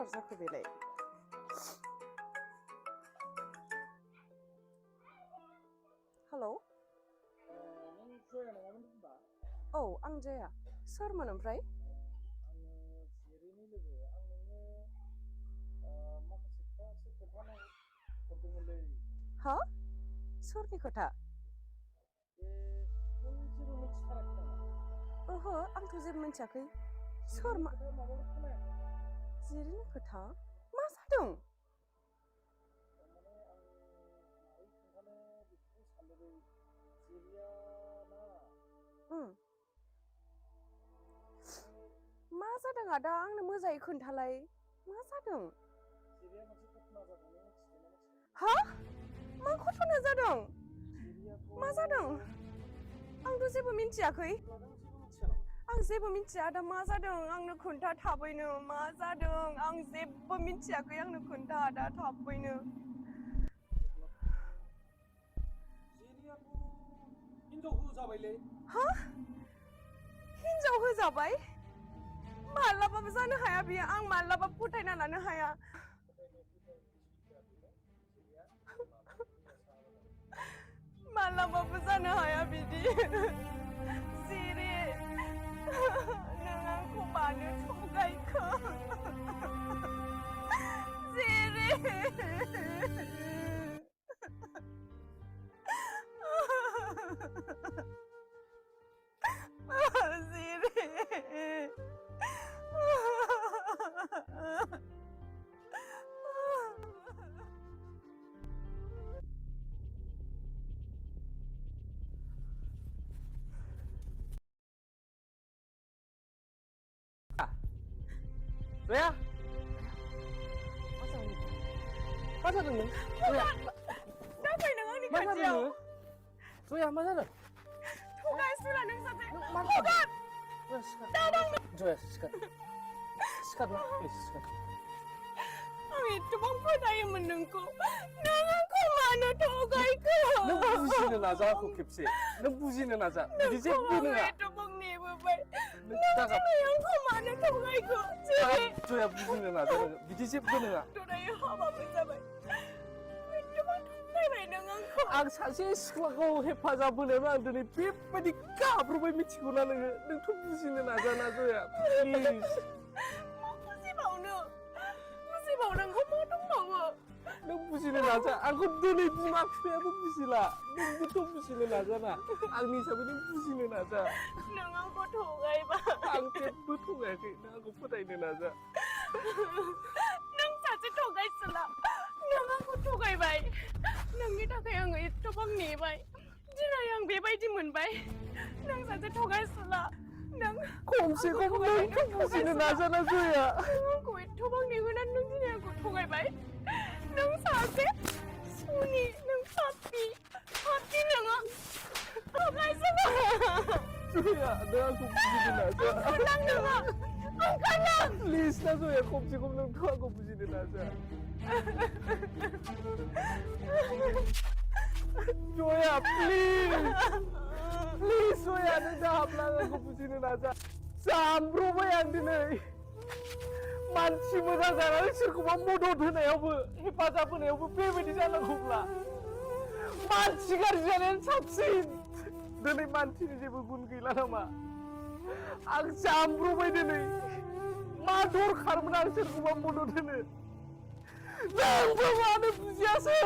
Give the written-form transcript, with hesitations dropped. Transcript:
सोर जाखो बेलाय हेलौ नों जया नङामोन होनबा? औ आं जया सोरमोन ओमफ्राय आङो जिरिनि लोगो आं नोंनो माखासे खोथासो खोन्थानो हरदोंमोनलै हा सोरनि खोथा बे नों जेबो मिथिथाराखै नामा? ओहो आंथ' जेबो मिथियाखै सोर जिरिनि मा खोथा माबाफोर खोनायाखै? जिरिनि खोथा मा जादों थारमाने आं मारै खोन्थानो बेखौबो सानदोंलै जिरिया ना मा जादों आदा आंनो मोजाङै खोन्थालाय मा जादों जिरिया मोनसे घटना जादों नों मिथिदोंना मिथियाखै? हा मा घटना जादों जिरियाथ' मा जादों आंथ' जेबो मिथियाखै अब्ला नों जेबो मिथिया नामा? आं जेबो मिथिया आदा मा जादों आंनो खोन्था थाबैनो मा जादों आं जेबो मिथियाखै आंनो खोन्था आदा थाबैनो जिरियाथ' हिनजाव होजाबायलै हा हिनजाव होजाबाय माब्लाबाबो जानो हाया बियो आं माब्लाबाबो फोथायना लानो हाया मालाबाबो जानो हाया बिदि जिरि नों आंखौ मानो थगायखो जिरि जया मा जादों नों जया दा फै नों आंनि मा जादों खाथियाव नोङो जया मा जादों थगायसुला नों सासे मा थगाय जया सिखार सिखार प्लिज सिखार आं एथबां फोथायोमोन नोंखौ नों आंखौ मानो थगायखो नों बुजिनो नाजा आंखौ खेबसे नों बुजिनो नाजा बिदि जेबो नङा एथबां नेबोबाय नों नों दागाब दिनै आंखौ मानो थगायखो जेरै जया बुजिनो नाजा नोङो बिदि जेबो नङा दायो हाबाबो जाबाय एथबां थगायबाय नों आंखौ आं सासे सिख्लाखौ हेफाजाब होनायाव आं दिनै बेबायदि गाब्रबाय मिथिगौना नोंथ' बुजिनो नाजाना जया प्लिज मा बुजिबावनांगौ मा दंबावो नों बुजिनो नाजा आंखौ दिनै बिमा बिफायाबो बुजिला नोंबोथ' बुजिनो नाजाना आंनि हिसाबै नों बुजिनो नाजा नों आंखौ थगायबाय आं जेबो थगायाखै नों आंखौ फोथायनो नाजा नों सासे थगायसुला नों आंखौ थगायबाय नोंनि थाखाय आङो एथबां नेबाय दिनै आं बेबायदि मोनबाय नों सासे थगायसुला नों खमसे खम नोंथ' बुजिनो नाजाना जया नों आंखौ एथबां नेहोनानै नों दिनै आंखौ थगायबाय नों सासे सुनि नों पापि नोङो थगायसुला जया नों आंखौ बुजिनो नाजा नोङो प्लिज ना जया खमसे खम नोंथ' आंखौ बुजिनो नाजा जया प्लिज जया नों दा हाबला आंखौ बुजिनो नाजा जामब्रबाय आं दिनै मानसि मोजां जानानै सोरखौबा मदद होनायावबो हेफाजाब होनायावबो बेबायदि जानांगौब्ला मानसि गाज्रि जानायानो साबसिन दिनै मानसिनि जेबो गुन गैला नामा आं जामब्रबाय दिनै मा दरखारमोन आं सोरखौबा मदद होनो नोंबो मानो बुजियासै